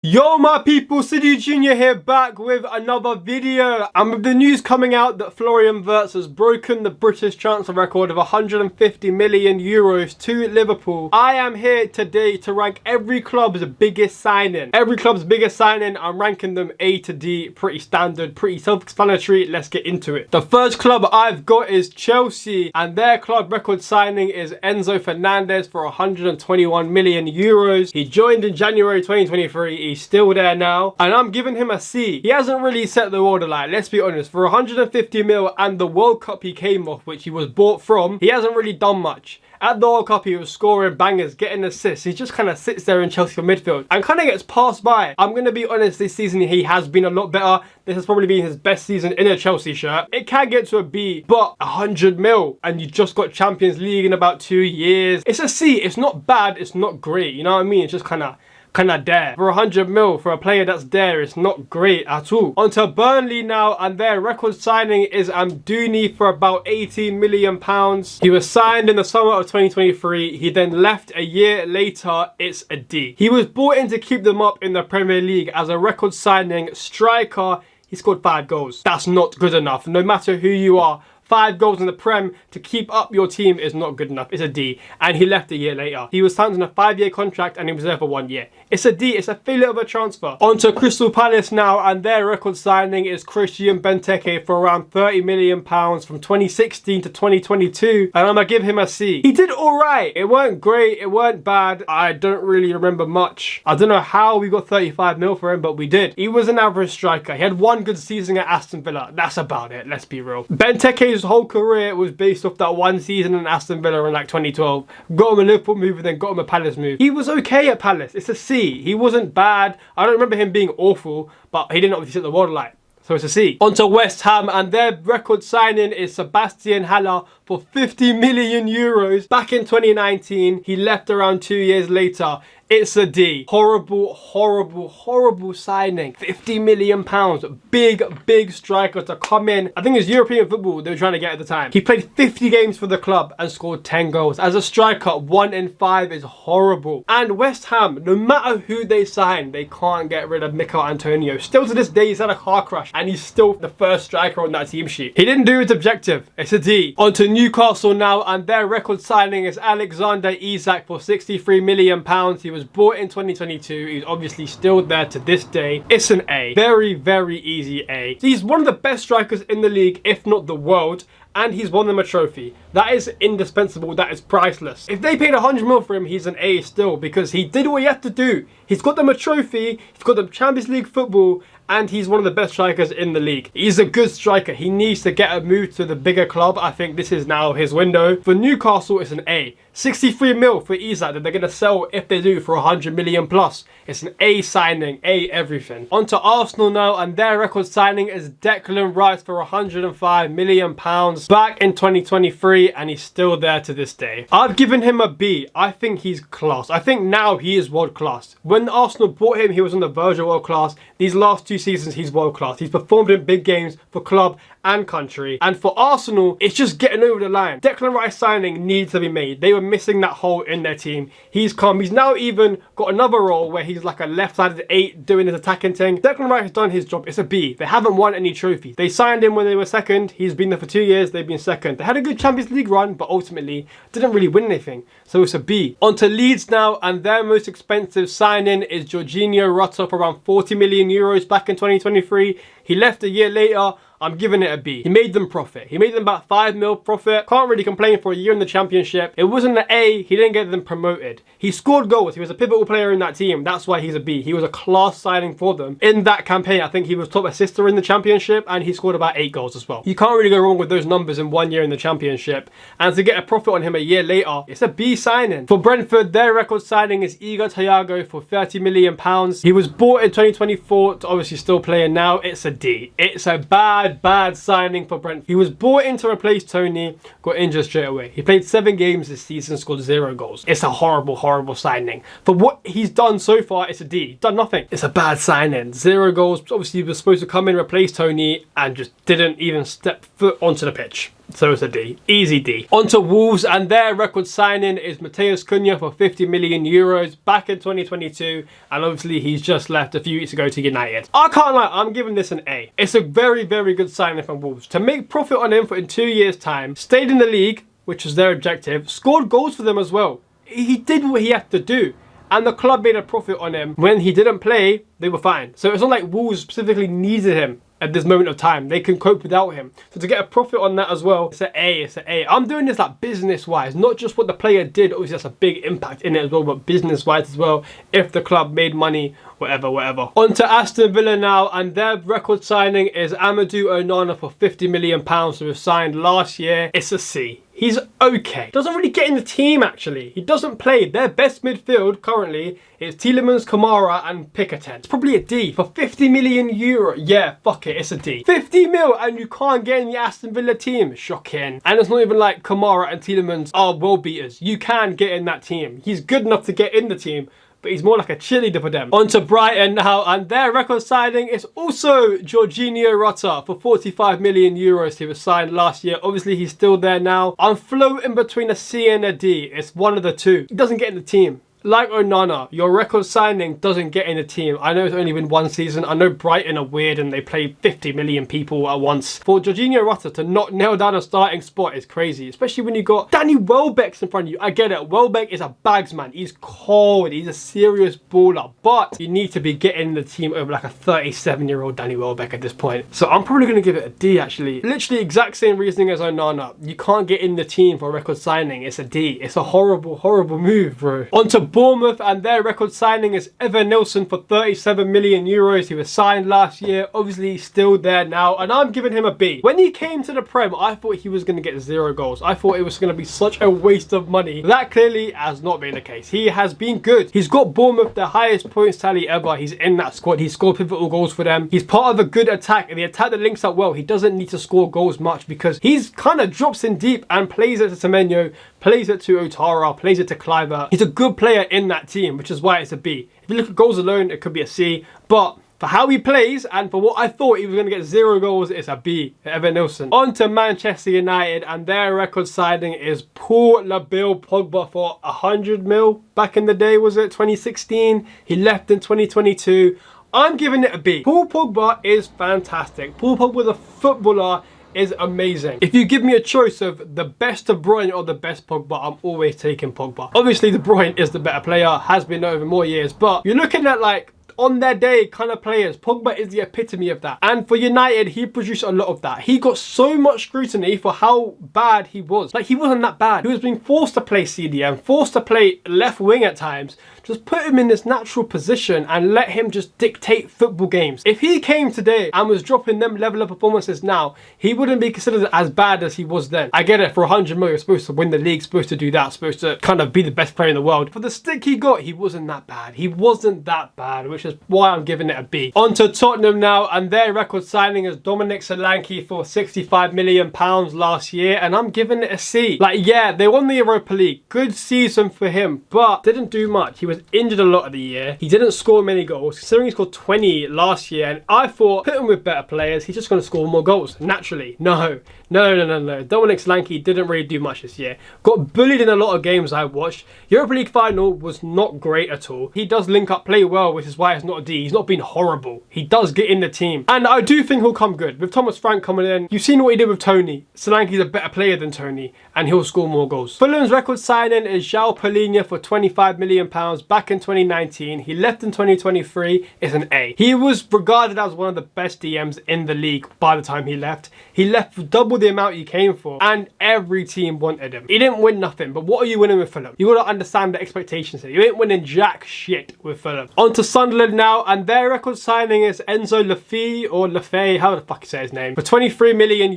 Yo my people, Sidhu Junior here, back with another video. And with the news coming out that Florian Wirtz has broken the British transfer record of 150 million euros to Liverpool, I am here today to rank every club's biggest signing. Every club's biggest signing, I'm ranking them A to D, pretty standard, pretty self-explanatory. Let's get into it. The first club I've got is Chelsea, and their club record signing is Enzo Fernandez for 121 million euros. He joined in January 2023. He's still there now, and I'm giving him a C. He hasn't really set the world alight, let's be honest. For 150 mil and the World Cup he came off, which he was bought from, he hasn't really done much. At the World Cup, he was scoring bangers, getting assists. He just kind of sits there in Chelsea for midfield and kind of gets passed by. I'm going to be honest, this season he has been a lot better. This has probably been his best season in a Chelsea shirt. It can get to a B, but 100 mil and you just got Champions League in about 2 years. It's a C. It's not bad. It's not great. You know what I mean? It's just kind of there. For 100 mil for a player that's there, it's not great at all. Onto Burnley now, and their record signing is Amdouni for about 18 million pounds. He was signed in the summer of 2023. He then left a year later. It's a D. He was brought in to keep them up in the Premier League as a record signing striker. He scored 5 goals. That's not good enough. No matter who you are, 5 goals in the Prem to keep up your team is not good enough. It's a D. And he left a year later. He was signed on a 5-year contract and he was there for 1 year. It's a D. It's a failure of a transfer. On to Crystal Palace now, and their record signing is Christian Benteke for around 30 million pounds from 2016 to 2022. And I'm going to give him a C. He did alright. It weren't great. It weren't bad. I don't really remember much. I don't know how we got 35 mil for him, but we did. He was an average striker. He had 1 good season at Aston Villa. That's about it. Let's be real. Benteke's whole career was based off that 1 season in Aston Villa in like 2012. Got him a Liverpool move and then got him a Palace move. He was okay at Palace. It's a C. He wasn't bad. I don't remember him being awful, but he didn't obviously set the world alight. So it's a C. On to West Ham, and their record signing is Sebastian Haller for 50 million euros. Back in 2019, he left around 2 years later. It's a D. Horrible, horrible, horrible signing. 50 million pounds. Big striker to come in. I think it's European football they were trying to get at the time. He played 50 games for the club and scored 10 goals. As a striker, 1 in 5 is horrible. And West Ham, no matter who they sign, they can't get rid of Mikel Antonio. Still to this day, he's had a car crash and he's still the first striker on that team sheet. He didn't do his objective. It's a D. On to Newcastle now, and their record signing is Alexander Isak for 63 million pounds. He was bought in 2022. He's obviously still there to this day. It's an A. Very easy A. He's one of the best strikers in the league, if not the world, and he's won them a trophy. That is indispensable. That is priceless. If they paid 100 mil for him, he's an A still, because he did what he had to do. He's got them a trophy, he's got them Champions League football, and he's one of the best strikers in the league. He's a good striker. He needs to get a move to the bigger club. I think this is now his window. For Newcastle, it's an A. 63 mil for Isak that they're going to sell, if they do, for 100 million plus. It's an A signing, A everything. On to Arsenal now, and their record signing is Declan Rice for 105 million pounds back in 2023, and he's still there to this day. I've given him a B. I think he's class. I think now he is world class. When Arsenal bought him, he was on the verge of world class. These last 2 seasons, he's world class. He's performed in big games for club and country. And for Arsenal, it's just getting over the line. Declan Rice signing needs to be made. They were missing that hole in their team. He's come. He's now even got another role where he's like a left-sided 8 doing his attacking thing. Declan Rice has done his job. It's a B. They haven't won any trophies. They signed him when they were second. He's been there for 2 years. They've been second. They had a good Champions League run, but ultimately didn't really win anything. So it's a B. On to Leeds now, and their most expensive signing is Jorginho Rutter for around 40 million euros back in 2023. He left a year later. I'm giving it a B. He made them profit. He made them about 5 mil profit. Can't really complain for a year in the Championship. It wasn't an A. He didn't get them promoted. He scored goals. He was a pivotal player in that team. That's why he's a B. He was a class signing for them. In that campaign, I think he was top assister in the Championship, and he scored about 8 goals as well. You can't really go wrong with those numbers in 1 year in the Championship. And to get a profit on him a year later, it's a B signing. For Brentford, their record signing is Igor Thiago for 30 million pounds. He was bought in 2024 to obviously still playing now. It's a D. It's a bad signing for Brentford. He was brought in to replace Tony, got injured straight away. He played 7 games this season, scored 0 goals. It's a horrible signing. For what he's done so far, it's a D. He's done nothing. It's a bad signing. 0 goals. Obviously, he was supposed to come in, replace Tony, and just didn't even step foot onto the pitch. So it's a D. Easy D. On to Wolves, and their record signing is Matheus Cunha for 50 million euros back in 2022, and obviously he's just left a few weeks ago to United. I can't lie, I'm giving this an A. It's a very, very good signing from Wolves. To make profit on him for in 2 years' time, stayed in the league, which was their objective, scored goals for them as well. He did what he had to do. And the club made a profit on him. When he didn't play, they were fine. So it's not like Wolves specifically needed him at this moment of time. They can cope without him. So to get a profit on that as well, it's an A, it's an A. I'm doing this like business-wise, not just what the player did. Obviously, that's a big impact in it as well, but business-wise as well, if the club made money, whatever. On to Aston Villa now, and their record signing is Amadou Onana for £50 million, who was signed last year. It's a C. He's okay. Doesn't really get in the team, actually. He doesn't play. Their best midfield currently is Tielemans, Kamara, and Pickett. It's probably a D. For 50 million euro. Yeah, fuck it, it's a D. 50 mil and you can't get in the Aston Villa team. Shocking. And it's not even like Kamara and Tielemans are world beaters. You can get in that team. He's good enough to get in the team, but he's more like a cheerleader for them. On to Brighton now, and their record signing is also Jorginho Rutter for 45 million euros. He was signed last year. Obviously, he's still there now. I'm floating between a C and a D. It's one of the two. He doesn't get in the team. Like Onana, your record signing doesn't get in the team. I know it's only been one season. I know Brighton are weird and they play 50 million people at once. For Jorginho Rutter to not nail down a starting spot is crazy, especially when you got Danny Welbeck's in front of you. I get it. Welbeck is a bagsman. He's cold. He's a serious baller. But you need to be getting in the team over like a 37-year-old Danny Welbeck at this point. So I'm probably going to give it a D, actually. Literally exact same reasoning as Onana. You can't get in the team for a record signing. It's a D. It's a horrible, horrible move, bro. On to Bournemouth, and their record signing is Evan Nilsson for 37 million euros. He was signed last year. Obviously, he's still there now, and I'm giving him a B. When he came to the Prem, I thought he was going to get 0 goals. I thought it was going to be such a waste of money. That clearly has not been the case. He has been good. He's got Bournemouth the highest points tally ever. He's in that squad. He's scored pivotal goals for them. He's part of a good attack, and the attack that links up well. He doesn't need to score goals much because he's kind of drops in deep and plays it to Semenyo, plays it to Otara, plays it to Kluivert. He's a good player in that team, which is why it's a B. If you look at goals alone, it could be a C, but for how he plays and for what I thought he was going to get 0 goals, it's a B. Evan Nilsson. On to Manchester United, and their record signing is Paul Labille Pogba for 100 mil. Back in the day, was it 2016? He left in 2022. I'm giving it a B. Paul Pogba is fantastic. Paul Pogba, the footballer, is amazing. If you give me a choice of the best De Bruyne or the best Pogba, I'm always taking Pogba. Obviously, De Bruyne is the better player, has been over more years, but you're looking at like on their day kind of players. Pogba is the epitome of that. And for United, he produced a lot of that. He got so much scrutiny for how bad he was. Like, he wasn't that bad. He was being forced to play CDM, forced to play left wing at times. Just put him in this natural position and let him just dictate football games. If he came today and was dropping them level of performances now, he wouldn't be considered as bad as he was then. I get it, for 100 million, you're supposed to win the league, supposed to do that, supposed to kind of be the best player in the world. For the stick he got, he wasn't that bad. He wasn't that bad, which is why I'm giving it a B. On to Tottenham now, and their record signing is Dominic Solanke for £65 million last year, and I'm giving it a C. Like, yeah, they won the Europa League. Good season for him, but didn't do much. He was injured a lot of the year. He didn't score many goals, considering he scored 20 last year, and I thought, put him with better players, he's just going to score more goals, naturally. No. Dominic Solanke didn't really do much this year. Got bullied in a lot of games I watched. Europa League final was not great at all. He does link up, play well, which is why it's not a D. He's not been horrible. He does get in the team. And I do think he'll come good. With Thomas Frank coming in, you've seen what he did with Tony. Solanke's a better player than Tony, and he'll score more goals. Fulham's record signing is João Palhinha for £25 million back in 2019. He left in 2023. It's an A. He was regarded as one of the best DMs in the league by the time he left. He left for double the amount he came for, and every team wanted him. He didn't win nothing, but what are you winning with Fulham? You got to understand the expectations here. You ain't winning jack shit with Fulham. On to Sunderland now, and their record signing is Enzo Lefay, how the fuck you say his name, for £23 million.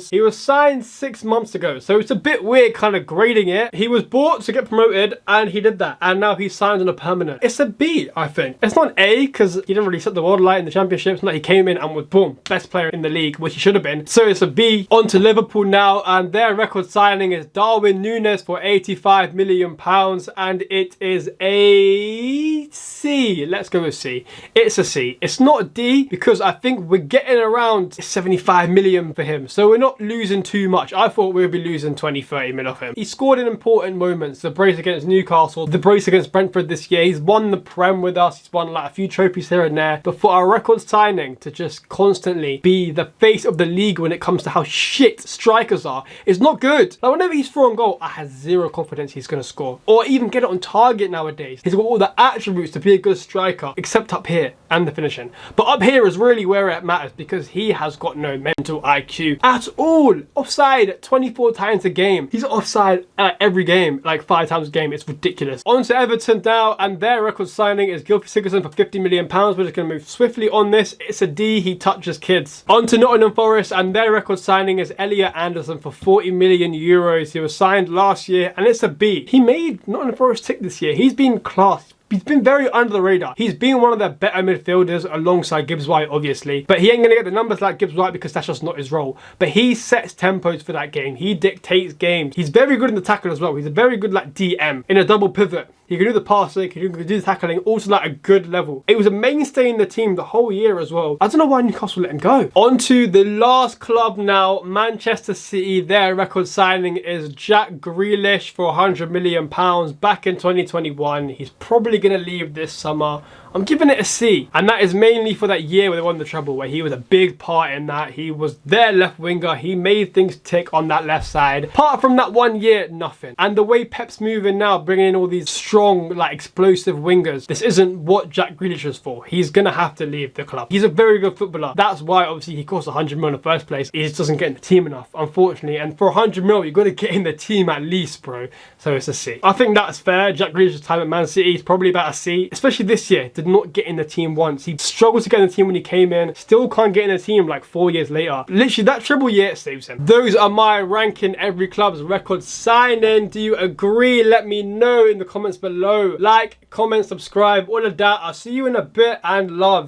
He was signed 6 months ago, so it's a bit weird kind of grading it. He was bought to get promoted, and he did that, and now he's signed on a permanent. It's a B, I think. It's not an A, because he didn't really set the world alight in the championships. Like, he came in and was, boom, best player in the league, which he should have been. So it's a B. On On to Liverpool now, and their record signing is Darwin Núñez for £85 million, and it is a C. Let's go with C. It's a C. It's not a D because I think we're getting around 75 million for him, so we're not losing too much. I thought we would be losing 20-30 mil off him. He scored in important moments. The brace against Newcastle, the brace against Brentford this year. He's won the Prem with us. He's won like a few trophies here and there. But for our record signing to just constantly be the face of the league when it comes to how shit strikers are, is not good. Like whenever he's thrown goal, I have zero confidence he's going to score or even get it on target nowadays. He's got all the attributes to be a good striker, except up here and the finishing. But up here is really where it matters because he has got no mental IQ at all. Offside 24 times a game. He's offside every game, like 5 times a game. It's ridiculous. On to Everton now, and their record signing is Gylfi Sigurdsson for £50 million. We're just going to move swiftly on this. It's a D. He touches kids. On to Nottingham Forest, and their record signing is Elliot Anderson for €40 million. He was signed last year, and it's a B. He made Nottingham Forest tick this year. He's been class. He's been very under the radar. He's been one of their better midfielders alongside Gibbs White, obviously. But he ain't going to get the numbers like Gibbs White because that's just not his role. But he sets tempos for that game. He dictates games. He's very good in the tackle as well. He's a very good like DM in a double pivot. He can do the passing, he can do the tackling, also like a good level. It was a mainstay in the team the whole year as well. I don't know why Newcastle let him go. On to the last club now, Manchester City. Their record signing is Jack Grealish for £100 million back in 2021. He's probably going to leave this summer. I'm giving it a C, and that is mainly for that year where they won the treble, where he was a big part in that. He was their left winger. He made things tick on that left side. Apart from that 1 year, nothing. And the way Pep's moving now, bringing in all these strong, like explosive wingers, this isn't what Jack Grealish is for. He's gonna have to leave the club. He's a very good footballer. That's why obviously he costs 100 mil in the first place. He just doesn't get in the team enough, unfortunately. And for 100 mil, you've got to get in the team at least, bro. So it's a C. I think that's fair. Jack Grealish's time at Man City is probably about a C, especially this year. Did not get in the team once. He struggled to get in the team when he came in. Still can't get in the team like 4 years later. Literally, that treble year saves him. Those are my ranking every club's record signing. Do you agree? Let me know in the comments below. Like, comment, subscribe, all of that. I'll see you in a bit, and love.